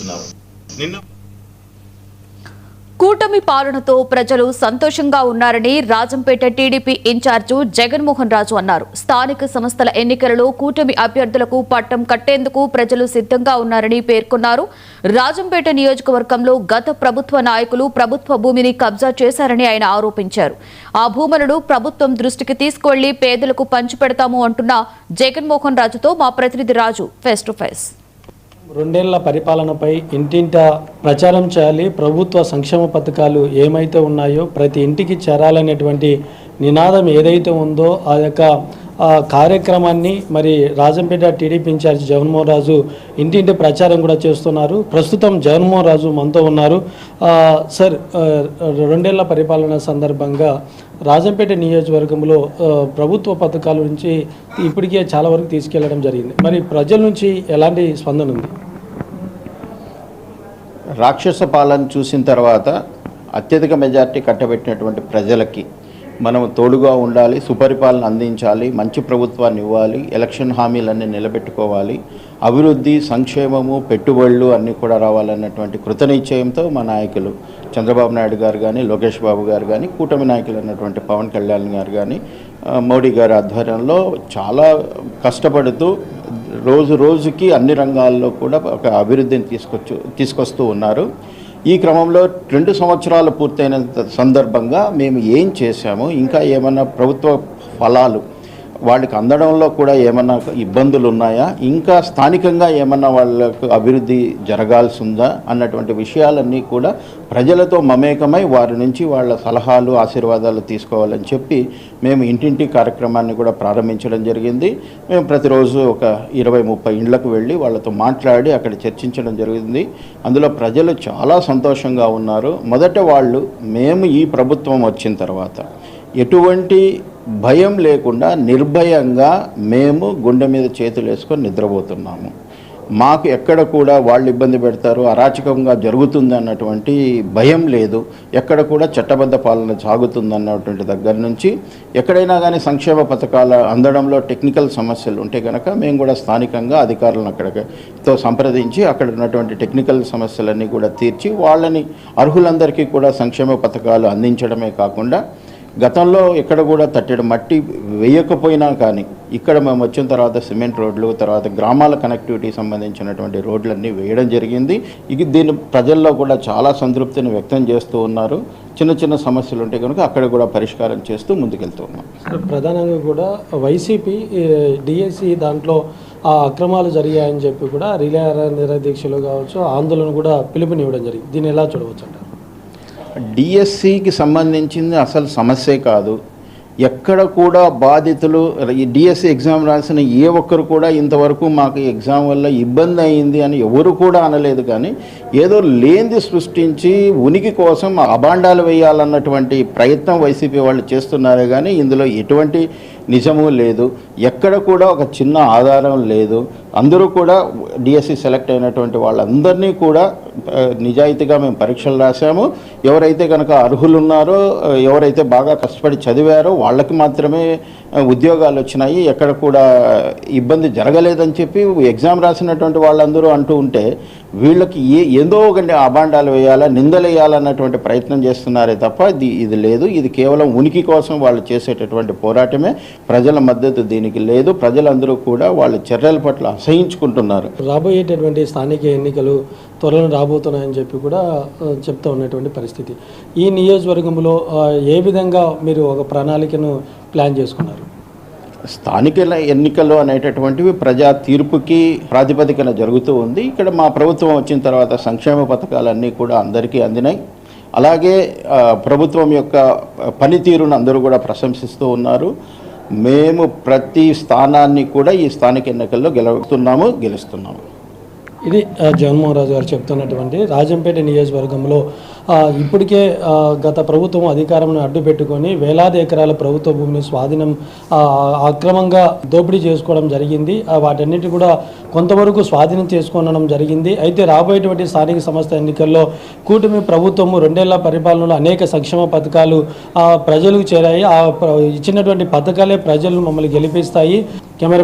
చూస్తున్నాము. నిన్న కూటమి పాలనతో ప్రజలు సంతోషంగా ఉన్నారని రాజంపేట టీడీపీ ఇన్ఛార్జి జగన్మోహన్ రాజు అన్నారు. స్థానిక సంస్థల ఎన్నికలలో కూటమి అభ్యర్థులకు పట్టం కట్టేందుకు ప్రజలు సిద్ధంగా ఉన్నారని పేర్కొన్నారు. రాజంపేట నియోజకవర్గంలో గత ప్రభుత్వ నాయకులు ప్రభుత్వ భూమిని కబ్జా చేశారని ఆయన ఆరోపించారు. ఆ భూములను ప్రభుత్వం దృష్టికి తీసుకువెళ్లి పేదలకు పంచిపెడతాము అంటున్న జగన్మోహన్ రాజుతో మా ప్రతినిధి రాజు ఫేస్ టు ఫేస్. 2 ఏళ్ల పరిపాలనపై ఇంటింటా ప్రచారం చేయాలి, ప్రభుత్వ సంక్షేమ పథకాలు ఏమైతే ఉన్నాయో ప్రతి ఇంటికి చేరాలనేటువంటి నినాదం ఏదైతే ఉందో ఆ యొక్క కార్యక్రమాన్ని మరి రాజంపేట టీడీపీ ఇన్ఛార్జి జగన్మోహన్ రాజు ఇంటింటి ప్రచారం కూడా చేస్తున్నారు. ప్రస్తుతం జగన్మోహన్ రాజు మనతో ఉన్నారు. సార్, 2 ఏళ్ల పరిపాలన సందర్భంగా రాజంపేట నియోజకవర్గంలో ప్రభుత్వ పథకాల నుంచి ఇప్పటికే చాలా వరకు తీసుకెళ్లడం జరిగింది. మరి ప్రజల నుంచి ఎలాంటి స్పందన ఉంది? రాక్షస పాలన చూసిన తర్వాత అత్యధిక మెజార్టీ కట్టబెట్టినటువంటి ప్రజలకి మనం తోడుగా ఉండాలి, సుపరిపాలన అందించాలి, మంచి ప్రభుత్వాన్ని ఇవ్వాలి, ఎలక్షన్ హామీలన్నీ నిలబెట్టుకోవాలి, అభివృద్ధి, సంక్షేమము, పెట్టుబడులు అన్నీ కూడా రావాలన్నటువంటి కృతనిశ్చయంతో మా నాయకులు చంద్రబాబు నాయుడు గారు కానీ, లోకేష్ బాబు గారు కానీ, కూటమి నాయకులు అన్నటువంటి పవన్ కళ్యాణ్ గారు కానీ, మోడీ గారి ఆధ్వర్యంలో చాలా కష్టపడుతూ రోజు రోజుకి అన్ని రంగాల్లో కూడా ఒక అభివృద్ధిని తీసుకొస్తూ ఉన్నారు. ఈ క్రమంలో 2 సంవత్సరాలు పూర్తయిన సందర్భంగా మేము ఏం చేశామో, ఇంకా ఏమన్నా ప్రభుత్వ ఫలాలు వాళ్ళకి అందడంలో కూడా ఏమన్నా ఇబ్బందులు ఉన్నాయా, ఇంకా స్థానికంగా ఏమన్నా వాళ్ళకు అభివృద్ధి జరగాల్సి ఉందా అన్నటువంటి విషయాలన్నీ కూడా ప్రజలతో మమేకమై వారి నుంచి వాళ్ళ సలహాలు, ఆశీర్వాదాలు తీసుకోవాలని చెప్పి మేము ఇంటింటి కార్యక్రమాన్ని కూడా ప్రారంభించడం జరిగింది. మేము ప్రతిరోజు ఒక 20-30 ఇండ్లకు వెళ్ళి వాళ్ళతో మాట్లాడి అక్కడ చర్చించడం జరిగింది. అందులో ప్రజలు చాలా సంతోషంగా ఉన్నారు. మొదట వాళ్ళు మేము ఈ ప్రభుత్వం వచ్చిన తర్వాత ఎటువంటి భయం లేకుండా నిర్భయంగా మేము గుండె మీద చేతులు వేసుకొని నిద్రపోతున్నాము. మాకు ఎక్కడ కూడా వాళ్ళు ఇబ్బంది పెడతారు, అరాచకంగా జరుగుతుంది అన్నటువంటి భయం లేదు. ఎక్కడ కూడా చట్టబద్ధ పాలన సాగుతుంది అన్నటువంటి దగ్గర నుంచి ఎక్కడైనా కానీ సంక్షేమ పథకాల అందడంలో టెక్నికల్ సమస్యలు ఉంటే కనుక మేము కూడా స్థానికంగా అధికారులను అక్కడతో సంప్రదించి అక్కడ ఉన్నటువంటి టెక్నికల్ సమస్యలన్నీ కూడా తీర్చి వాళ్ళని అర్హులందరికీ కూడా సంక్షేమ పథకాలు అందించడమే కాకుండా గతంలో ఎక్కడ కూడా తట్టెడు మట్టి వేయకపోయినా కానీ ఇక్కడ మేము వచ్చిన తర్వాత సిమెంట్ రోడ్లు, తర్వాత గ్రామాల కనెక్టివిటీ సంబంధించినటువంటి రోడ్లన్నీ వేయడం జరిగింది. దీని ప్రజల్లో కూడా చాలా సంతృప్తిని వ్యక్తం చేస్తూ ఉన్నారు. చిన్న చిన్న సమస్యలు ఉంటే కనుక అక్కడ కూడా పరిష్కారం చేస్తూ ముందుకెళ్తూ ఉన్నాం. ప్రధానంగా కూడా వైసీపీ డిఎస్సి దాంట్లో అక్రమాలు జరిగాయని చెప్పి కూడా రిలే నిరదీక్షలు కావచ్చు, ఆందోళన కూడా పిలుపునివ్వడం జరిగింది. దీన్ని ఎలా చూడవచ్చు అంటారు? డిఎస్సికి సంబంధించింది అసలు సమస్యే కాదు. ఎక్కడ కూడా బాధితులు ఈ డిఎస్సి ఎగ్జామ్ రాసిన ఏ ఒక్కరు కూడా ఇంతవరకు మాకు ఎగ్జామ్ వల్ల ఇబ్బంది అయింది అని ఎవరు కూడా అనలేదు. కానీ ఏదో లేనిది సృష్టించి ఉనికి కోసం అభాండాలు వేయాలన్నటువంటి ప్రయత్నం వైసీపీ వాళ్ళు చేస్తున్నారే కానీ ఇందులో ఎటువంటి నిజము లేదు. ఎక్కడ కూడా ఒక చిన్న ఆధారం లేదు. అందరూ కూడా డిఎస్సి సెలెక్ట్ అయినటువంటి వాళ్ళందరినీ కూడా నిజాయితీగా మేము పరీక్షలు రాసాము. ఎవరైతే కనుక అర్హులు ఉన్నారో, ఎవరైతే బాగా కష్టపడి చదివారో వాళ్ళకి మాత్రమే ఉద్యోగాలు వచ్చినాయి. ఎక్కడ కూడా ఇబ్బంది జరగలేదని చెప్పి ఎగ్జామ్ రాసినటువంటి వాళ్ళందరూ అంటూ ఉంటే వీళ్ళకి ఏదో ఒక అభాండాలు వేయాలా, నిందలు వేయాలన్నటువంటి ప్రయత్నం చేస్తున్నారే తప్ప ఇది లేదు. ఇది కేవలం ఉనికి కోసం వాళ్ళు చేసేటటువంటి పోరాటమే. ప్రజల మద్దతు దీనికి లేదు. ప్రజలందరూ కూడా వాళ్ళ చర్యల పట్ల అసహించుకుంటున్నారు. రాబోయేటటువంటి స్థానిక ఎన్నికలు త్వరలో రాబోతున్నాయని చెప్పి కూడా చెప్తూ ఉన్నటువంటి పరిస్థితి. ఈ నియోజకవర్గంలో ఏ విధంగా మీరు ఒక ప్రణాళికను ప్లాన్ చేసుకున్నారు? స్థానిక ఎన్నికలు అనేటటువంటివి ప్రజా తీర్పుకి ప్రాతిపదికన జరుగుతూ ఉంది. ఇక్కడ మా ప్రభుత్వం వచ్చిన తర్వాత సంక్షేమ పథకాలన్నీ కూడా అందరికీ అందినాయి. అలాగే ప్రభుత్వం యొక్క పనితీరును అందరూ కూడా ప్రశంసిస్తూ ఉన్నారు. మేము ప్రతి స్థానాన్ని కూడా ఈ స్థానిక ఎన్నికల్లో గెలుస్తున్నాము. ఇది జగన్మోహన్ రాజు గారు చెప్తున్నటువంటి రాజంపేట నియోజకవర్గంలో ఇప్పటికే గత ప్రభుత్వం అధికారంను అడ్డు పెట్టుకొని వేలాది ఎకరాల ప్రభుత్వ భూమిని స్వాధీనం అక్రమంగా దోపిడీ చేసుకోవడం జరిగింది. వాటన్నిటి కూడా కొంతవరకు స్వాధీనం చేసుకోవడం జరిగింది. అయితే రాబోయేటువంటి స్థానిక సంస్థ ఎన్నికల్లో కూటమి ప్రభుత్వము 2 ఏళ్ల పరిపాలనలో అనేక సంక్షేమ పథకాలు ప్రజలకు చేరాయి. ఇచ్చినటువంటి పథకాలే ప్రజలు మమ్మల్ని గెలిపిస్తాయి. కెమెరామెన్